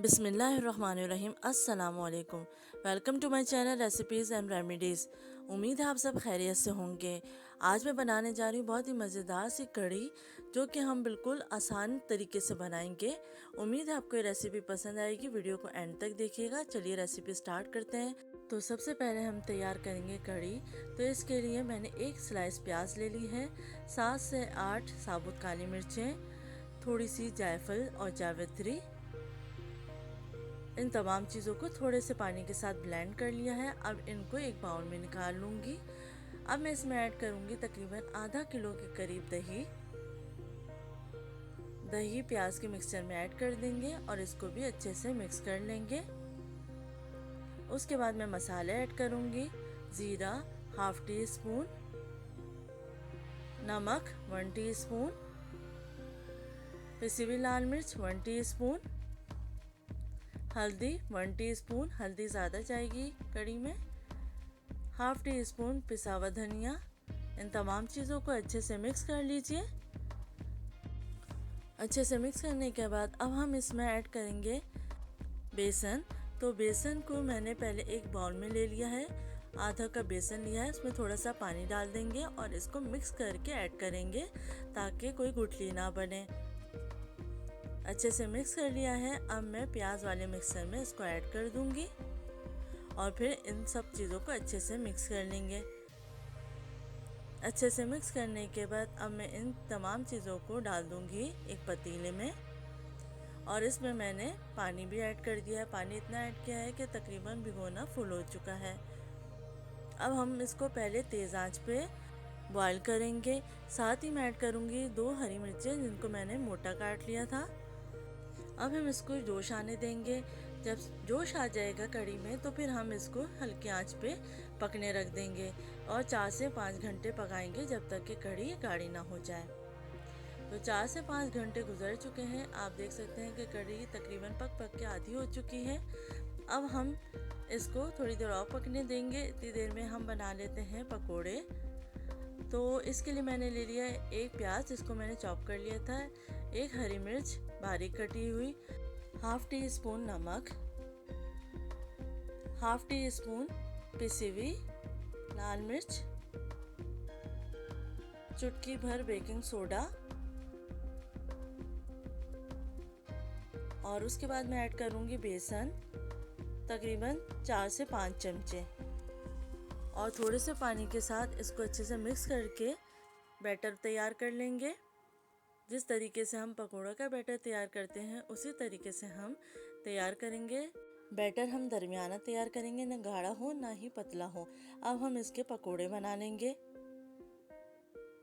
बिस्मिल्लाहिर्रहमानिर्रहीम। अस्सलाम वालेकुम। Welcome to my channel recipes and remedies. उम्मीद है आप सब खैरियत से होंगे। आज मैं बनाने जा रही हूँ बहुत ही मज़ेदार सी कढ़ी, जो कि हम बिल्कुल आसान तरीके से बनाएंगे। उम्मीद है आपको ये रेसिपी पसंद आएगी। वीडियो को एंड तक देखिएगा। चलिए रेसिपी स्टार्ट करते हैं। तो सबसे पहले हम तैयार करेंगे कढ़ी। तो इसके लिए मैंने एक स्लाइस प्याज ले ली है, 7 से 8 साबुत काली मिर्चें, थोड़ी सी जायफल और जावित्री। इन तमाम चीज़ों को थोड़े से पानी के साथ ब्लेंड कर लिया है। अब इनको एक बाउल में निकाल लूँगी। अब मैं इसमें ऐड करूँगी तकरीबन आधा किलो के करीब दही प्याज के मिक्सचर में ऐड कर देंगे और इसको भी अच्छे से मिक्स कर लेंगे। उसके बाद मैं मसाले ऐड करूँगी। ज़ीरा हाफ टी स्पून, नमक 1 टीस्पून, पिसी हुई लाल मिर्च 1 टीस्पून, हल्दी 1 टीस्पून, हल्दी ज़्यादा जाएगी कढ़ी में, हाफ टी स्पून पिसा हुआ धनिया। इन तमाम चीज़ों को अच्छे से मिक्स कर लीजिए। अच्छे से मिक्स करने के बाद अब हम इसमें ऐड करेंगे बेसन। तो बेसन को मैंने पहले एक बाउल में ले लिया है, आधा कप बेसन लिया है। उसमें थोड़ा सा पानी डाल देंगे और इसको मिक्स करके ऐड करेंगे ताकि कोई गुठली ना बने। अच्छे से मिक्स कर लिया है। अब मैं प्याज वाले मिक्सर में इसको ऐड कर दूंगी और फिर इन सब चीज़ों को अच्छे से मिक्स कर लेंगे। अच्छे से मिक्स करने के बाद अब मैं इन तमाम चीज़ों को डाल दूंगी एक पतीले में और इसमें मैंने पानी भी ऐड कर दिया है। पानी इतना ऐड किया है कि तकरीबन भिगोना फुल हो चुका है। अब हम इसको पहले तेज़ आंच पे बॉईल करेंगे। साथ ही मैं ऐड करूँगी 2 हरी मिर्चें जिनको मैंने मोटा काट लिया था। अब हम इसको जोश आने देंगे। जब जोश आ जाएगा कढ़ी में तो फिर हम इसको हल्की आंच पे पकने रख देंगे और 4 से 5 घंटे पकाएंगे जब तक कि कढ़ी गाढ़ी ना हो जाए। तो 4 से 5 घंटे गुजर चुके हैं। आप देख सकते हैं कि कढ़ी तकरीबन पक के आधी हो चुकी है। अब हम इसको थोड़ी देर और पकने देंगे। इतनी देर में हम बना लेते हैं पकोड़े। तो इसके लिए मैंने ले लिया एक प्याज जिसको मैंने चॉप कर लिया था, एक हरी मिर्च बारीक कटी हुई, हाफ टी स्पून नमक, हाफ टी स्पून पिसी हुई लाल मिर्च, चुटकी भर बेकिंग सोडा और उसके बाद मैं ऐड करूँगी बेसन, तकरीबन 4 से 5 चमचे, और थोड़े से पानी के साथ इसको अच्छे से मिक्स करके बैटर तैयार कर लेंगे। जिस तरीके से हम पकोड़ा का बैटर तैयार करते हैं उसी तरीके से हम तैयार करेंगे। बैटर हम दरमियाना तैयार करेंगे, ना गाढ़ा हो ना ही पतला हो। अब हम इसके पकोड़े बना लेंगे।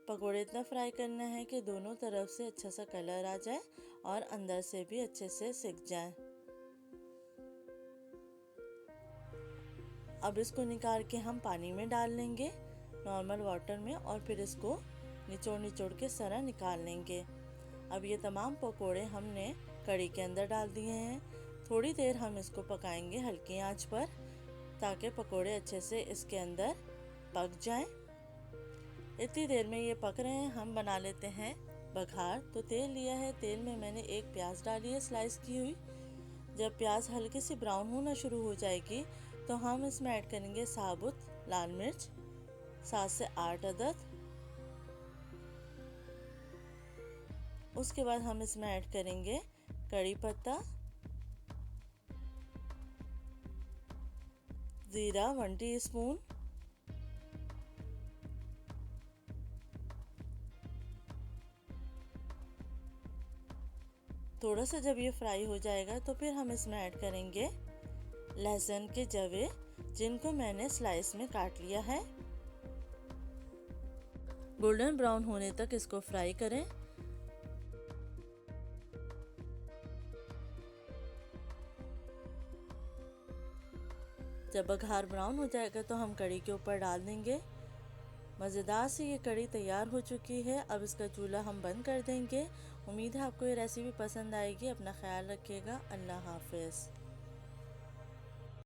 पकोड़े इतना फ्राई करना है कि दोनों तरफ से अच्छा सा कलर आ जाए और अंदर से भी अच्छे से सिक जाए। अब इसको निकाल के हम पानी में डाल लेंगे, नॉर्मल वाटर में, और फिर इसको निचोड़ के सारा निकाल लेंगे। अब ये तमाम पकोड़े हमने कढ़ी के अंदर डाल दिए हैं। थोड़ी देर हम इसको पकाएंगे हल्की आंच पर ताकि पकोड़े अच्छे से इसके अंदर पक जाएं। इतनी देर में ये पक रहे हैं, हम बना लेते हैं बघार। तो तेल लिया है, तेल में मैंने एक प्याज डाली है स्लाइस की हुई। जब प्याज हल्की सी ब्राउन होना शुरू हो जाएगी तो हम इसमें ऐड करेंगे साबुत लाल मिर्च 7 से 8 अदद। उसके बाद हम इसमें ऐड करेंगे कड़ी पत्ता, ज़ीरा 1 टीस्पून, थोड़ा सा जब ये फ्राई हो जाएगा तो फिर हम इसमें ऐड करेंगे लहसुन के जवे जिनको मैंने स्लाइस में काट लिया है। गोल्डन ब्राउन होने तक इसको फ्राई करें। जब बघार ब्राउन हो जाएगा तो हम कढ़ी के ऊपर डाल देंगे। मज़ेदार सी ये कढ़ी तैयार हो चुकी है। अब इसका चूल्हा हम बंद कर देंगे। उम्मीद है आपको ये रेसिपी पसंद आएगी। अपना ख्याल रखिएगा। अल्लाह हाफिज़।